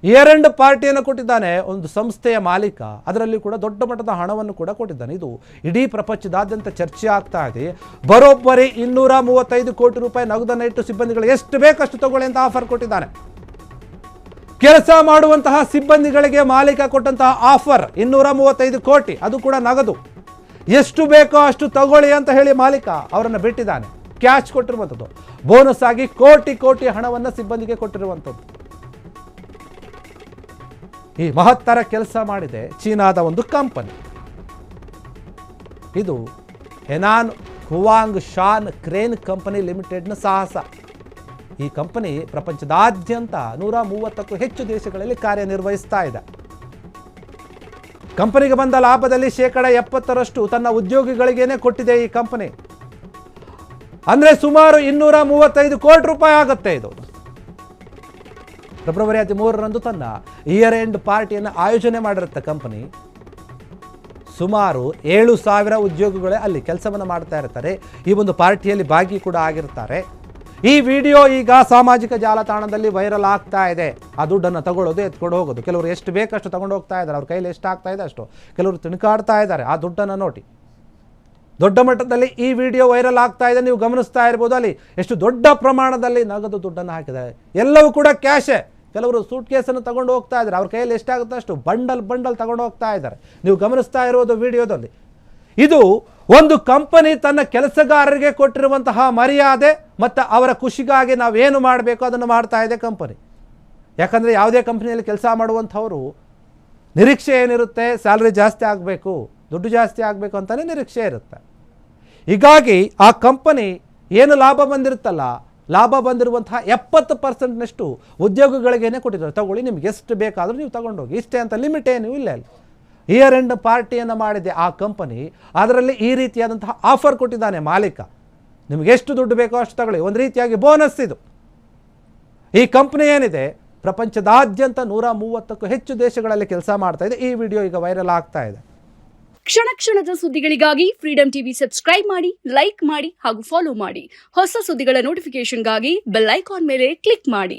Year end ಪಾರ್ಟಿಯನ್ನು ಕೊಟ್ಟಿದ್ದಾನೆ, ಒಂದು ಸಂಸ್ಥೆಯ ಮಾಲೀಕ, ಅದರಲ್ಲಿ ಕೂಡ ದೊಡ್ಡ ಮಟ್ಟದ ಹಣವನ್ನು ಕೂಡ ಕೊಟ್ಟಿದ್ದಾನೆ. ಇದು ಇಡೀ ಪ್ರಪಂಚದಾದ್ಯಂತ ಚರ್ಚೆ ಆಗ್ತಾ ಇದೆ. ಬರೋಬ್ಬರಿ 235 ಕೋಟಿ ರೂಪಾಯಿ ನಗದನ್ನು ಇಟ್ಟು ಸಿಬ್ಬಂದಿಗಳು ಎಷ್ಟು ಬೇಕಷ್ಟು ತಗೊಳ್ಳಿ ಅಂತ ಆಫರ್ ಕೊಟ್ಟಿದ್ದಾನೆ. ಕೆಲಸ ಮಾಡುವಂತಹ ಸಿಬ್ಬಂದಿಗಳಿಗೆ ಮಾಲೀಕ ಕೊಟ್ಟಂತಹ ಆಫರ್ 235 ಕೋಟಿ, ಅದು ಕೂಡ ನಗದು. ಎಷ್ಟು ಬೇಕೋ ಅಷ್ಟು ತಗೊಳ್ಳಿ ಅಂತ ಹೇಳಿ ಮಾಲೀಕ ಅವರನ್ನು ಬಿಟ್ಟಿದ್ದಾನೆ. ಕ್ಯಾಶ್ ಕೊಟ್ಟಿರುವಂಥದ್ದು, ಬೋನಸ್ ಆಗಿ ಕೋಟಿ ಕೋಟಿ ಹಣವನ್ನು ಸಿಬ್ಬಂದಿಗೆ ಕೊಟ್ಟಿರುವಂಥದ್ದು. ಈ ಮಹತ್ತರ ಕೆಲಸ ಮಾಡಿದೆ ಚೀನಾದ ಒಂದು ಕಂಪನಿ. ಇದು ಹೆನಾನ್ ಹುವಾಂಗ್ ಶಾನ್ ಕ್ರೇನ್ ಕಂಪನಿ ಲಿಮಿಟೆಡ್ನ ಸಾಹಸ. ಈ ಕಂಪನಿ ಪ್ರಪಂಚದಾದ್ಯಂತ 130ಕ್ಕೂ ಹೆಚ್ಚು ದೇಶಗಳಲ್ಲಿ ಕಾರ್ಯನಿರ್ವಹಿಸ್ತಾ ಇದೆ. ಕಂಪನಿಗೆ ಬಂದ ಲಾಭದಲ್ಲಿ 70% ತನ್ನ ಉದ್ಯೋಗಿಗಳಿಗೇನೆ ಕೊಟ್ಟಿದೆ ಈ ಕಂಪನಿ. ಅಂದರೆ ಸುಮಾರು 235 ಕೋಟಿ ರೂಪಾಯಿ ಆಗುತ್ತೆ. ಇದು ಫೆಬ್ರವರಿ 13ರಂದು ತನ್ನ ಇಯರ್ ಎಂಡ್ ಪಾರ್ಟಿಯನ್ನು ಆಯೋಜನೆ ಮಾಡಿರುತ್ತೆ ಕಂಪನಿ. ಸುಮಾರು 7,000 ಉದ್ಯೋಗಿಗಳೇ ಅಲ್ಲಿ ಕೆಲಸವನ್ನು ಮಾಡ್ತಾ ಇರ್ತಾರೆ. ಈ ಒಂದು ಪಾರ್ಟಿಯಲ್ಲಿ ಭಾಗಿ ಕೂಡ ಆಗಿರ್ತಾರೆ. ಈ ವಿಡಿಯೋ ಈಗ ಸಾಮಾಜಿಕ ಜಾಲತಾಣದಲ್ಲಿ ವೈರಲ್ ಆಗ್ತಾ ಇದೆ. ಆ ದುಡ್ಡನ್ನು ತಗೊಳ್ಳೋದು, ಎತ್ಕೊಂಡು ಹೋಗೋದು. ಕೆಲವರು ಎಷ್ಟು ಬೇಕಷ್ಟು ತಗೊಂಡು ಹೋಗ್ತಾ ಇದ್ದಾರೆ, ಅವ್ರ ಕೈಯಲ್ಲಿ ಎಷ್ಟು ಆಗ್ತಾ ಇದೆ ಅಷ್ಟು. ಕೆಲವರು ತಿಣುಕಾಡ್ತಾ ಇದ್ದಾರೆ. ಆ ದುಡ್ಡನ್ನು ನೋಡಿ, ದೊಡ್ಡ ಮಟ್ಟದಲ್ಲಿ ಈ ವಿಡಿಯೋ ವೈರಲ್ ಆಗ್ತಾ ಇದೆ. ನೀವು ಗಮನಿಸ್ತಾ ಇರ್ಬೋದು, ಅಲ್ಲಿ ಎಷ್ಟು ದೊಡ್ಡ ಪ್ರಮಾಣದಲ್ಲಿ ನಗದು ದುಡ್ಡನ್ನು ಹಾಕಿದ್ದಾರೆ. ಎಲ್ಲವೂ ಕೂಡ ಕ್ಯಾಶೇ. ಕೆಲವರು ಸೂಟ್ ಕೇಸನ್ನು ತಗೊಂಡು ಹೋಗ್ತಾ ಇದ್ದಾರೆ. ಅವ್ರ ಕೈಯಲ್ಲಿ ಎಷ್ಟಾಗುತ್ತೆ ಅಷ್ಟು ಬಂಡಲ್ ತಗೊಂಡು ಹೋಗ್ತಾ ಇದ್ದಾರೆ. ನೀವು ಗಮನಿಸ್ತಾ ಇರೋದು ವಿಡಿಯೋದಲ್ಲಿ. ಇದು ಒಂದು ಕಂಪನಿ ತನ್ನ ಕೆಲಸಗಾರರಿಗೆ ಕೊಟ್ಟಿರುವಂತಹ ಮರ್ಯಾದೆ ಮತ್ತು ಅವರ ಖುಷಿಗಾಗಿ ನಾವೇನು ಮಾಡಬೇಕು ಅದನ್ನು ಮಾಡ್ತಾ ಇದೆ ಕಂಪನಿ. ಯಾಕಂದರೆ ಯಾವುದೇ ಕಂಪನಿಯಲ್ಲಿ ಕೆಲಸ ಮಾಡುವಂಥವರು ನಿರೀಕ್ಷೆ ಏನಿರುತ್ತೆ, ಸ್ಯಾಲ್ರಿ ಜಾಸ್ತಿ ಆಗಬೇಕು, ದುಡ್ಡು ಜಾಸ್ತಿ ಆಗಬೇಕು ಅಂತಲೇ ನಿರೀಕ್ಷೆ ಇರುತ್ತೆ. ಹೀಗಾಗಿ ಆ ಕಂಪನಿ ಏನು ಲಾಭ ಬಂದಿರುತ್ತಲ್ಲ, ಲಾಭ ಬಂದಿರುವಂತಹ 70%ನಷ್ಟು ಉದ್ಯೋಗಿಗಳಿಗೇನೆ ಕೊಟ್ಟಿದ್ದಾರೆ. ತಗೊಳ್ಳಿ, ನಿಮ್ಗೆ ಎಷ್ಟು ಬೇಕಾದರೂ ನೀವು ತಗೊಂಡೋಗಿ, ಇಷ್ಟೇ ಅಂತ ಲಿಮಿಟ್ ಏನು ಇಲ್ಲ. ಅಲ್ಲಿ ಇಯರ್ ಎಂಡ್ ಪಾರ್ಟಿಯನ್ನು ಮಾಡಿದೆ ಆ ಕಂಪನಿ. ಅದರಲ್ಲಿ ಈ ರೀತಿಯಾದಂತಹ ಆಫರ್ ಕೊಟ್ಟಿದ್ದಾನೆ ಮಾಲೀಕ. ನಿಮಗೆ ಎಷ್ಟು ದುಡ್ಡು ಬೇಕೋ ಅಷ್ಟು ತಗೊಳ್ಳಿ, ಒಂದು ರೀತಿಯಾಗಿ ಬೋನಸ್ ಇದು. ಈ ಕಂಪನಿ ಏನಿದೆ ಪ್ರಪಂಚದಾದ್ಯಂತ 130ಕ್ಕೂ ಹೆಚ್ಚು ದೇಶಗಳಲ್ಲಿ ಕೆಲಸ ಮಾಡ್ತಾ ಇದೆ. ಈ ವಿಡಿಯೋ ಈಗ ವೈರಲ್ ಆಗ್ತಾ ಇದೆ. ಕ್ಷಣ ಕ್ಷಣದ ಸುದ್ದಿಗಳಿಗಾಗಿ ಫ್ರೀಡಂ ಟಿವಿ ಸಬ್ಸ್ಕ್ರೈಬ್ ಮಾಡಿ, ಲೈಕ್ ಮಾಡಿ ಹಾಗೂ ಫಾಲೋ ಮಾಡಿ. ಹೊಸ ಸುದ್ದಿಗಳ ನೋಟಿಫಿಕೇಶನ್ಗಾಗಿ ಬೆಲ್ ಐಕಾನ್ ಮೇಲೆ ಕ್ಲಿಕ್ ಮಾಡಿ.